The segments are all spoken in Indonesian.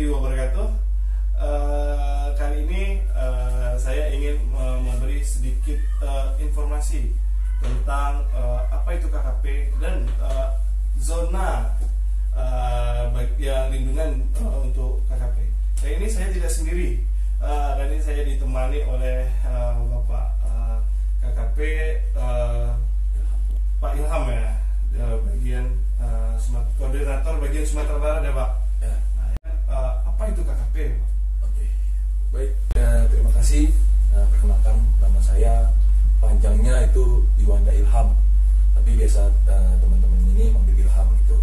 warahmatullahi wabarakatuh. Kali ini saya ingin memberi sedikit informasi tentang apa itu KKP dan zona bagian lindungan untuk KKP. Kali ini saya tidak sendiri. Kali ini saya ditemani oleh Bapak KKP Pak Ilham ya, bagian koordinator bagian Sumatera Barat ya Pak. Ya. Apa itu KKP? Oke, baik. Terima kasih. Perkenalkan, nama saya panjangnya itu Iwanda Ilham, tapi biasa teman-teman ini manggil Ilham gitu.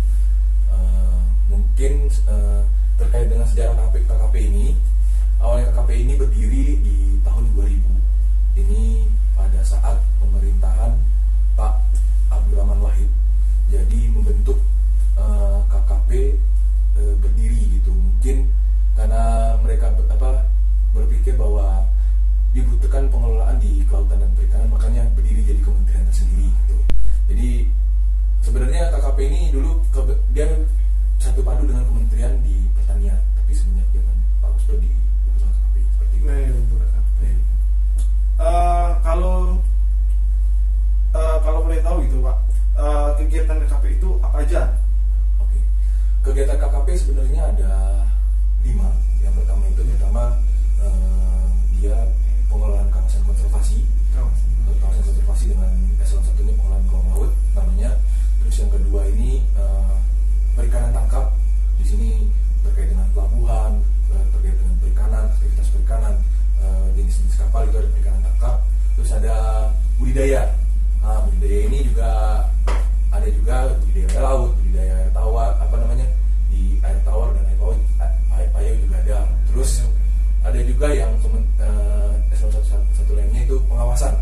Mungkin terkait dengan sejarah KKP ini, awalnya KKP ini berdiri di tahun 2000. Ini pada saat pemerintahan Pak Abdurrahman Wahid. Jadi membentuk KKP berdiri gitu. Mungkin karena mereka berpikir bahwa dibutuhkan pengelolaan di kelautan dan perikanan, makanya berdiri jadi kementerian tersendiri gitu. Jadi sebenarnya KKP ini dulu dia satu padu dengan kementerian di pertanian, tapi semenjak zaman Pak Gusdur di KKP seperti itu. KKP. Kalau boleh tahu gitu Pak, kegiatan KKP itu apa aja? Oke. Kegiatan KKP sebenarnya ada 5. Yang pertama itu dia pengelolaan kawasan konservasi. Kawasan konservasi dengan salah satunya pengelolaan kolong laut namanya. Terus yang kedua ini perikanan tangkap. Di sini terkait dengan pelabuhan, terkait dengan perikanan, aktivitas perikanan, jenis-jenis kapal itu ada perikanan tangkap. Terus ada budidaya. Budidaya ini juga ada juga budidaya laut, budidaya air tawar, di air tawar dan air payau juga ada. Terus ada juga yang satu lainnya itu pengawasan.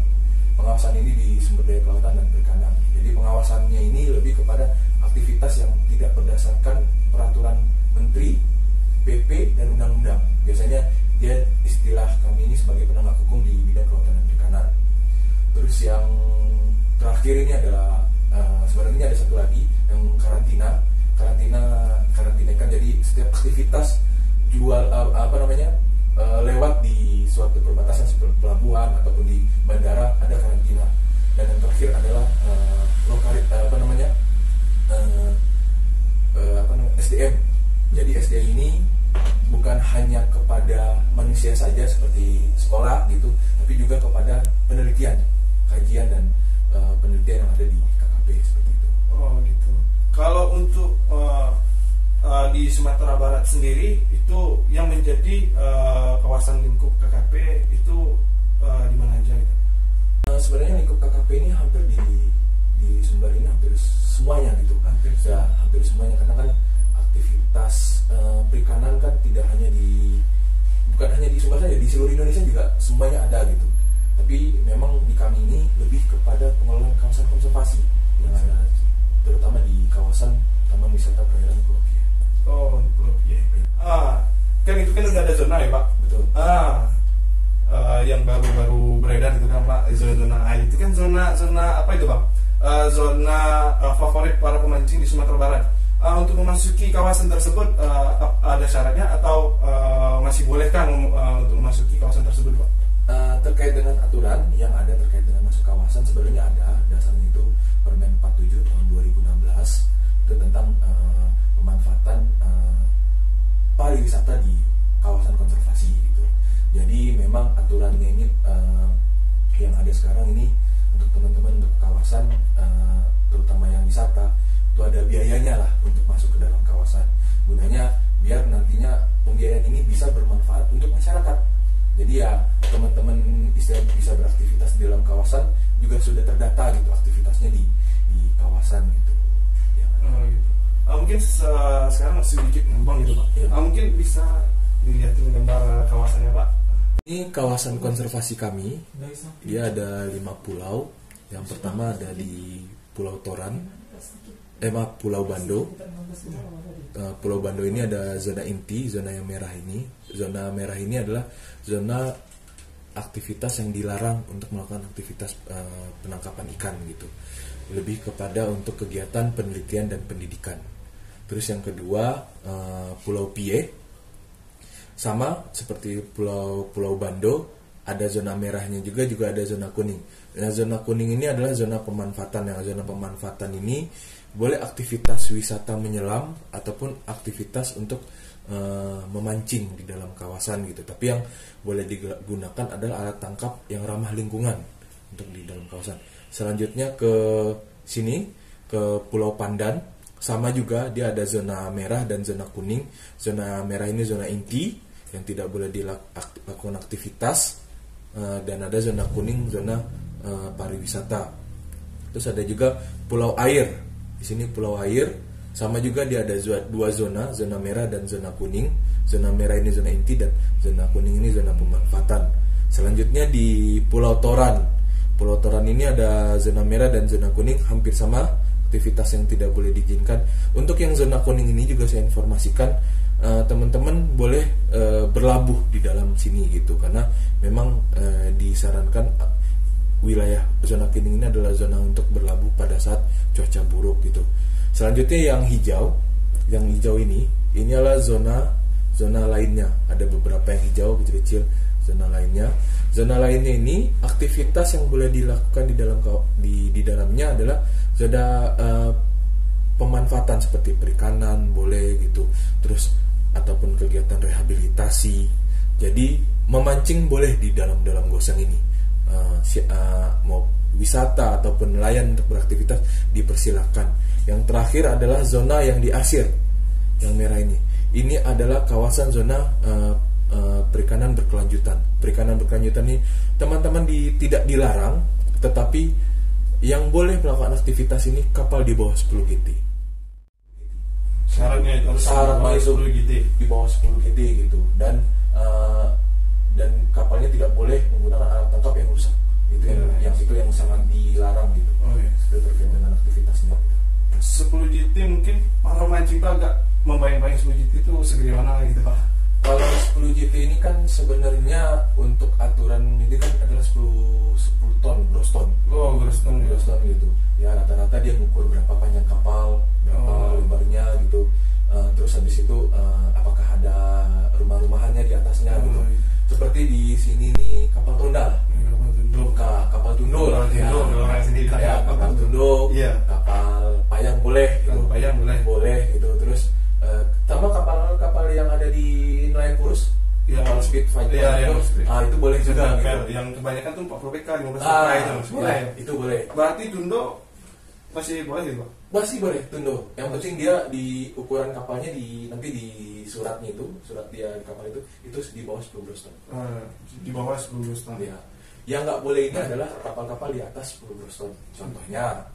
Pengawasan ini di sumber daya kelautan dan perikanan. Jadi pengawasannya ini lebih kepada aktivitas yang tidak berdasarkan peraturan menteri, PP dan undang-undang. Biasanya dia istilah kami ini sebagai penegak hukum di bidang kelautan dan perikanan. Terus yang terakhir ini adalah sebenarnya ada satu lagi yang karantina kan, jadi setiap aktivitas lewat di suatu perbatasan seperti pelabuhan ataupun di bandara ada karantina. Dan yang terakhir adalah SDM. Jadi SDM ini bukan hanya kepada manusia saja seperti sekolah gitu, tapi juga kepada penelitian, kajian dan penelitian yang ada di KKP seperti itu. Oh gitu. Kalau untuk di Sumatera Barat sendiri itu yang menjadi kawasan lingkup KKP itu di mana aja gitu? Sebenarnya lingkup KKP ini hampir di Sumbar ini hampir semuanya gitu. Hampir semuanya, karena kan aktivitas perikanan kan bukan hanya di Sumbar saja, di seluruh Indonesia juga semuanya ada gitu. Tapi memang di kami ini lebih kepada pengelolaan kawasan konservasi yang ada terutama di kawasan Taman Wisata Perairan Pulau Pie. Oh, di Pulau Pie. Kan itu kan udah ada zona ya Pak? Betul. Yang baru-baru beredar itu kan Pak, zona A itu kan zona apa itu Pak? Zona favorit para pemancing di Sumatera Barat. Untuk memasuki kawasan tersebut ada syaratnya atau masih bolehkah untuk memasuki kawasan tersebut Pak? Terkait dengan aturan yang ada terkait dengan masuk kawasan sebenarnya ada dasarnya itu Permen 47 tahun 2016 itu tentang pemanfaatan pariwisata di kawasan konservasi gitu. Jadi memang aturannya ini yang ada sekarang ini untuk teman-teman untuk kawasan terutama yang wisata itu ada biayanya lah untuk masuk ke dalam kawasan. Gunanya biar nantinya pembiayaan ini bisa bermanfaat untuk masyarakat. Jadi ya teman-teman bisa beraktivitas di dalam kawasan juga sudah terdata gitu aktivitasnya di kawasan gitu. Ya, gitu. Mungkin sekarang masih sedikit ngembang gitu Pak. Ya. Mungkin bisa dilihatin gambar kawasannya Pak. Ini kawasan konservasi kami. Dia ada 5 pulau. Yang pertama ada di Pulau Toran, Pulau Bando. Pulau Bando ini ada zona inti, zona yang merah ini. Zona merah ini adalah zona aktivitas yang dilarang untuk melakukan aktivitas penangkapan ikan gitu. Lebih kepada untuk kegiatan penelitian dan pendidikan. Terus yang kedua Pulau Pie. Sama seperti Pulau Bando, ada zona merahnya juga ada zona kuning. Nah, zona kuning ini adalah zona pemanfaatan. Yang zona pemanfaatan ini boleh aktivitas wisata menyelam ataupun aktivitas untuk memancing di dalam kawasan gitu. Tapi yang boleh digunakan adalah alat tangkap yang ramah lingkungan untuk di dalam kawasan. Selanjutnya ke sini, ke Pulau Pandan, sama juga dia ada zona merah dan zona kuning. Zona merah ini zona inti yang tidak boleh dilakukan aktivitas, dan ada zona kuning, zona pariwisata. Terus ada juga Pulau Air. Di sini Pulau Air, sama juga dia ada dua zona merah dan zona kuning. Zona merah ini zona inti dan zona kuning ini zona pemanfaatan. Selanjutnya di Pulau Toran. Pulau Toran ini ada zona merah dan zona kuning, hampir sama, aktivitas yang tidak boleh diizinkan. Untuk yang zona kuning ini juga saya informasikan, teman-teman boleh berlabuh di dalam sini gitu, karena memang disarankan wilayah zona kuning ini adalah zona untuk berlabuh pada saat cuaca buruk gitu. Selanjutnya yang hijau ini adalah zona lainnya. Ada beberapa yang hijau kecil-kecil, zona lainnya. Zona lainnya ini aktivitas yang boleh dilakukan di dalamnya adalah zona pemanfaatan seperti perikanan boleh gitu. Terus ataupun kegiatan rehabilitasi. Jadi memancing boleh di dalam gosong ini. Mau wisata ataupun nelayan untuk beraktivitas dipersilahkan. Yang terakhir adalah zona yang diarsir, yang merah ini. Ini adalah kawasan zona perikanan berkelanjutan. Perikanan berkelanjutan ini teman-teman tidak dilarang, tetapi yang boleh melakukan aktivitas ini kapal di bawah 10 GT. Syaratnya itu harus 10 GT. Di bawah 10 GT gitu. Dan kapalnya tidak boleh menggunakan alat tangkap yang rusak. Itu yang sangat dilarang gitu. Oh iya. Sudah terkait dengan aktivitasnya. 10 GT mungkin para mancing itu agak membayang-bayang 10 GT itu segede mana gitu Pak. Kalau 10 GT ini kan sebenarnya untuk aturan ini kan adalah 10 ton, gross ton. Oh, gross ton gitu. Ya rata-rata dia mengukur berapa panjang kapal, berapa lebarnya gitu. Terus habis itu apakah ada rumah-rumahannya di atasnya gitu. Iya. Seperti di sini nih kapal tunda. Kapal tunduk kayak kapal tunduk, kapal payang boleh gitu. Payang boleh gitu. Terus sama kapal yang ada di nelayan kurus, kapal speed fighter itu boleh juga gitu. Yang kebanyakan tuh 40 PK, 15 PK itu boleh. Berarti tunduk masih boleh gitu Pak? Masih boleh tunduk. Yang penting dia di ukuran kapalnya nanti di suratnya itu, surat dia di kapal itu di bawah 10 gross ton. Di bawah 10 gross ton. Ya. Yang nggak boleh ini adalah kapal-kapal di atas 10 gross ton. Contohnya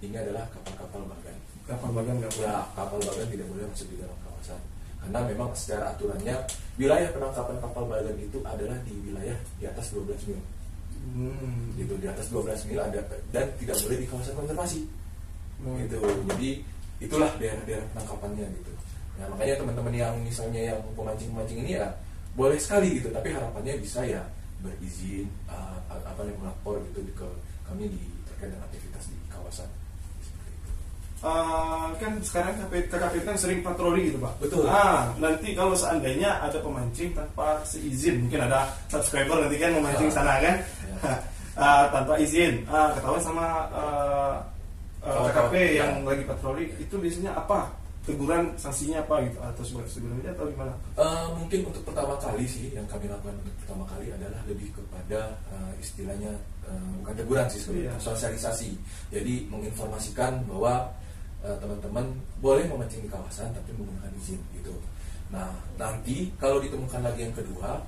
ini adalah kapal-kapal bagan. Kapal bagan nggak boleh. Ya, kapal bagan tidak boleh masuk di dalam kawasan. Karena memang secara aturannya wilayah penangkapan kapal bagan itu adalah di wilayah di atas 12 mil. Gitu, di atas 12 mil ada, dan tidak boleh di kawasan konservasi. Gitu. Jadi itulah daerah-daerah penangkapannya gitu. Nah, makanya teman-teman yang misalnya yang pemancing-pemancing ini ya boleh sekali gitu, tapi harapannya bisa ya berizin melapor gitu ke kami terkait dengan aktivitas di kawasan. Kan sekarang KKP kan sering patroli gitu Pak. Betul. Nanti kalau seandainya ada pemancing tanpa seizin, mungkin ada subscriber nanti kan memancing sana kan, tanpa izin, ketahuan sama KKP yang lagi patroli, itu biasanya apa? Teguran, sanksinya apa gitu? Atau sebenarnya atau gimana? Mungkin untuk pertama kali sih yang kami lakukan untuk pertama kali adalah lebih kepada istilahnya bukan teguran sih sebenarnya, sosialisasi. Jadi menginformasikan bahwa teman-teman boleh memancing di kawasan tapi menggunakan izin gitu. Nah, nanti kalau ditemukan lagi yang kedua,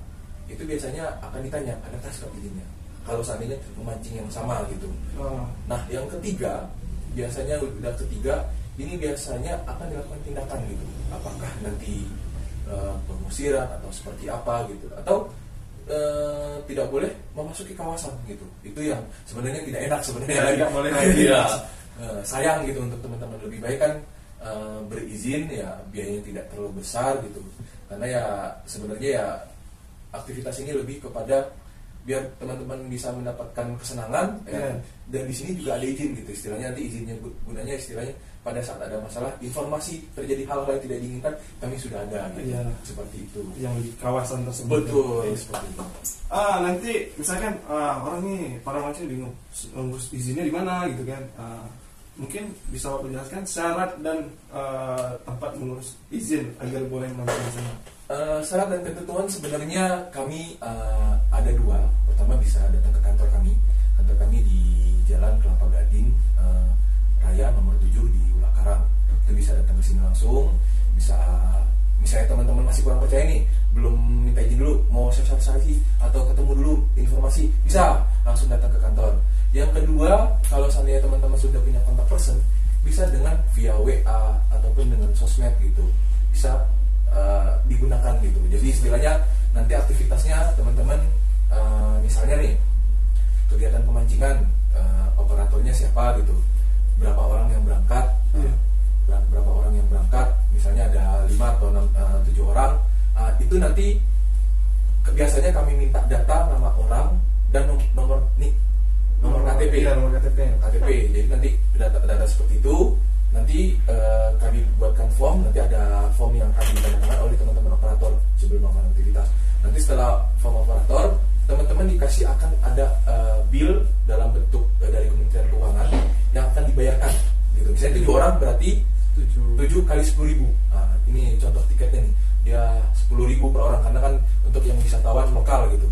itu biasanya akan ditanya adakah surat izinnya. Kalau seandainya memancing yang sama gitu. Nah, yang ketiga biasanya udah ketiga ini biasanya akan dilakukan tindakan gitu. Apakah nanti pengusiran atau seperti apa gitu, atau tidak boleh memasuki kawasan gitu. Itu yang sebenarnya tidak enak sebenarnya. Tidak boleh ya. Sayang gitu untuk teman-teman. Lebih baik kan berizin ya, biayanya tidak terlalu besar gitu. Karena ya sebenarnya ya aktivitas ini lebih kepada biar teman-teman bisa mendapatkan kesenangan ya. Dan di sini juga ada izin gitu istilahnya, nanti izinnya gunanya istilahnya pada saat ada masalah, informasi terjadi hal-hal yang tidak diinginkan, kami sudah ada gitu. Iya. Seperti itu. Yang di kawasan tersebut. Betul, seperti itu. Nanti misalkan orang nih para mancing bingung ngurus izinnya di mana gitu kan. Mungkin bisa Bapak jelaskan syarat dan tempat mengurus izin agar boleh mancing di sana. Syarat dan ketentuan sebenarnya kami ada dua. Pertama bisa datang ke kantor kami. Kantor kami di Jalan Kelapa Gading Raya nomor 7 di Ulakarang. Itu bisa datang ke sini langsung. Bisa misalnya teman-teman masih kurang percaya nih, belum minta izin dulu, mau sosialisasi atau ketemu dulu informasi, bisa langsung datang ke kantor. Yang kedua, kalau seandainya teman-teman sudah punya kontak person, bisa dengan via WA ataupun dengan sosmed gitu, bisa digunakan gitu. Jadi istilahnya nanti aktivitasnya teman-teman, misalnya nih kegiatan pemancingan, operatornya siapa gitu, berapa orang yang berangkat, berapa orang yang berangkat, misalnya ada 5 atau 7 orang, itu nanti biasanya kami minta data nama orang dan nomor NIK, nomor KTP. Iya, nomor KTP. Jadi nanti data seperti itu nanti kami buatkan form, nanti ada form yang akan ditandatangan oleh teman-teman operator sebelum melakukan aktivitas. Nanti setelah form operator, teman-teman dikasih akan ada bill dalam bentuk dari Kementerian Keuangan yang akan dibayarkan gitu. Misalnya 7 orang berarti 7 kali 10.000. Ini contoh tiketnya nih, dia 10.000 per orang, karena kan untuk yang wisatawan lokal gitu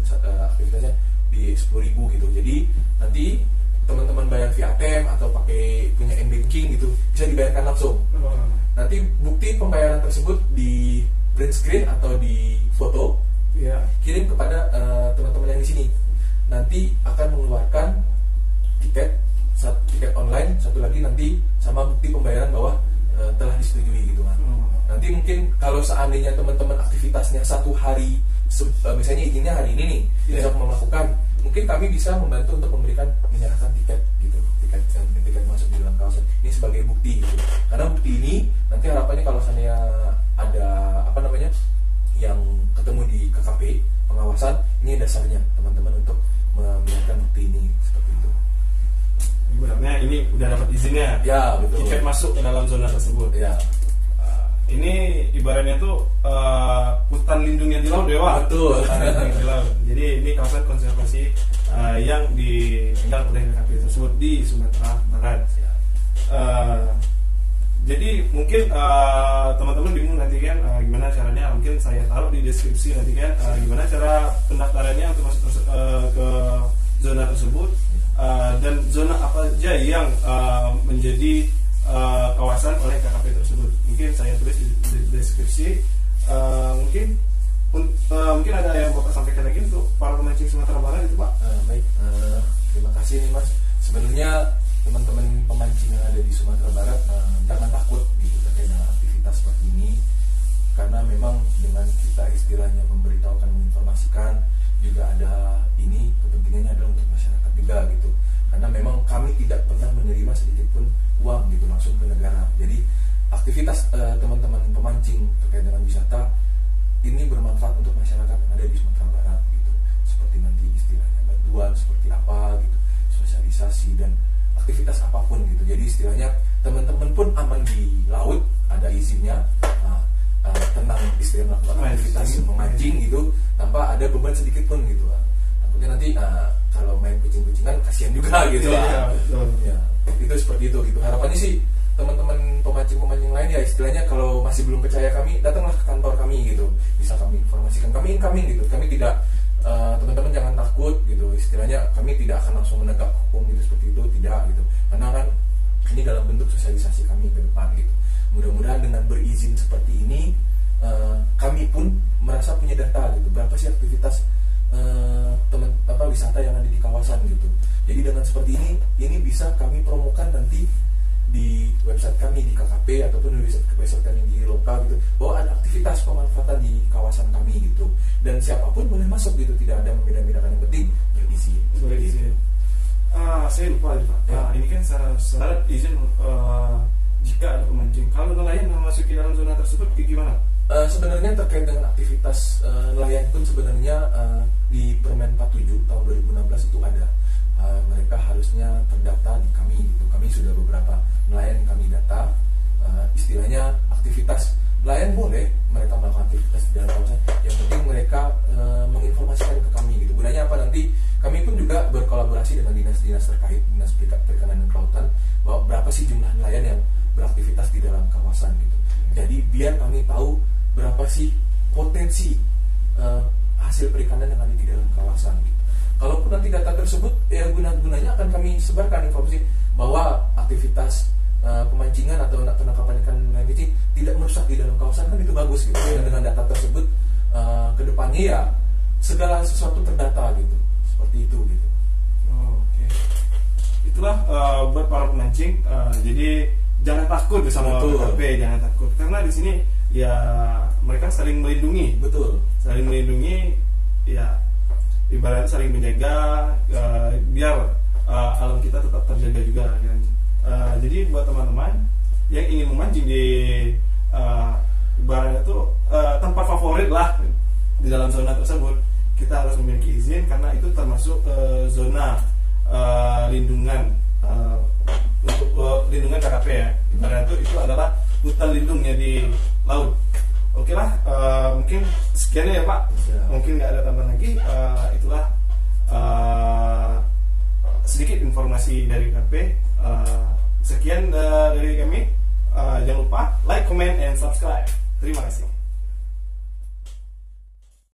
aktivitasnya di 10.000 gitu. Jadi nanti teman-teman bayar via ATM atau pakai punya m-banking gitu, bisa dibayarkan langsung. Nanti bukti pembayaran tersebut di print screen atau di foto, kirim kepada teman-teman yang di sini. Nanti akan mengeluarkan tiket online, satu lagi nanti sama bukti pembayaran bahwa telah disetujui gitu kan. Nanti mungkin kalau seandainya teman-teman aktivitasnya 1 hari, misalnya izinnya hari ini nih, bisa melakukan, mungkin kami bisa membantu untuk memberikan menyerahkan tiket gitu, tiket masuk di dalam kawasan ini sebagai bukti gitu. Karena bukti ini nanti harapannya kalau seandainya ada yang ketemu di KKP pengawasan, ini dasarnya teman-teman untuk menyerahkan bukti ini seperti itu. Ibaratnya ini udah dapat izinnya, ya betul, tiket masuk ke dalam zona tersebut. Ya. Ini ibaratnya tuh hutan lindung yang di laut, Dewa. Betul. Hutan lindung yang di laut. Jadi ini kawasan konservasi yang dipegang oleh KKP tersebut di Sumatera Barat. Jadi mungkin teman-teman bingung nanti kan gimana caranya. Mungkin saya taruh di deskripsi nanti kan gimana cara pendaftarannya untuk masuk ke zona tersebut, dan zona apa aja yang menjadi kawasan oleh KKP tersebut. Mungkin saya tulis di deskripsi. Mungkin ada yang Bapak sampaikan lagi untuk para pemancing Sumatera Barat itu, Pak. Baik, terima kasih nih Mas. Sebenarnya teman-teman pemancing yang ada di Sumatera Barat jangan takut gitu terkait dengan aktivitas seperti ini, karena memang dengan kita istilahnya memberitahukan, menginformasikan, juga ada ini kepentingannya adalah untuk masyarakat juga gitu. Karena memang kami tidak pernah menerima sedikit pun uang gitu langsung ke negara. Jadi aktivitas teman-teman pemancing terkait dengan wisata ini bermanfaat untuk masyarakat yang ada di Sumatera Barat gitu. Seperti nanti istilahnya bantuan seperti apa gitu, sosialisasi dan aktivitas apapun gitu. Jadi istilahnya teman-teman pun aman di laut, ada izinnya, tenang istilah melakukan aktivitas memancing gitu tanpa ada beban sedikit pun gitu. Takutnya nanti kalau main kucing-kucingan kasihan juga gitu. Ya, itu seperti itu gitu. Harapannya sih teman-teman pemancing-pemancing lain ya istilahnya kalau masih belum percaya kami, datanglah ke kantor kami gitu. Bisa kami informasikan, kami incoming gitu. Kami tidak, teman-teman jangan takut gitu. Istilahnya kami tidak akan langsung menegak hukum gitu seperti itu, tidak gitu. Karena kan ini dalam bentuk sosialisasi kami ke depan gitu. Mudah-mudahan dengan berizin seperti ini kami pun merasa punya data gitu. Berapa sih aktivitas wisata yang ada di kawasan gitu. Jadi dengan seperti ini bisa kami promokan nanti di website kami di KKP ataupun di website kami di lokal gitu, bahwa ada aktivitas pemanfaatan di kawasan kami gitu, dan siapapun boleh masuk gitu, tidak ada membeda-bedakan, yang penting berizin. Saya lupa Pak. Ini kan syarat izin jika ada pemancing. Kalau nelayan memasuki dalam zona tersebut gimana? Sebenarnya terkait dengan aktivitas nelayan pun sebenarnya di Permen 47 tahun 2016 itu ada. Mereka harusnya terdata di kami gitu. Kami sudah beberapa nelayan yang kami data istilahnya aktivitas nelayan boleh mereka melakukan aktivitas di dalam kawasan, yang penting mereka menginformasikan ke kami gitu. Gunanya apa, nanti kami pun juga berkolaborasi dengan dinas-dinas terkait, dinas perikanan dan kelautan, bahwa berapa sih jumlah nelayan yang beraktivitas di dalam kawasan gitu. Jadi biar kami tahu berapa sih potensi hasil perikanan yang ada di dalam kawasan gitu. Kalaupun nanti data tersebut gunanya akan kami sebarkan informasi bahwa aktivitas pemancingan atau penangkapan ikan nelayan kecil tidak merusak di dalam kawasan, kan itu bagus gitu. Dan dengan data tersebut kedepannya ya segala sesuatu terdata gitu, seperti itu gitu. Oke. Itulah buat para pemancing. Jadi jangan takut sama KP, jangan takut, karena di sini ya mereka saling melindungi. Betul. Saling melindungi, ya ibaratnya saling menjaga biar alam kita tetap terjaga juga. Jadi buat teman-teman yang ingin memancing di ibaratnya itu tempat favorit lah di dalam zona tersebut, kita harus memiliki izin karena itu termasuk zona lindungan untuk lindungan KKP ya. Ibaratnya itu adalah hutan lindungnya di laut. Oke lah, mungkin sekian ya Pak. Mungkin nggak ada tambahan lagi. Itulah sedikit informasi dari KP. Sekian dari kami. Jangan lupa like, comment, and subscribe. Terima kasih.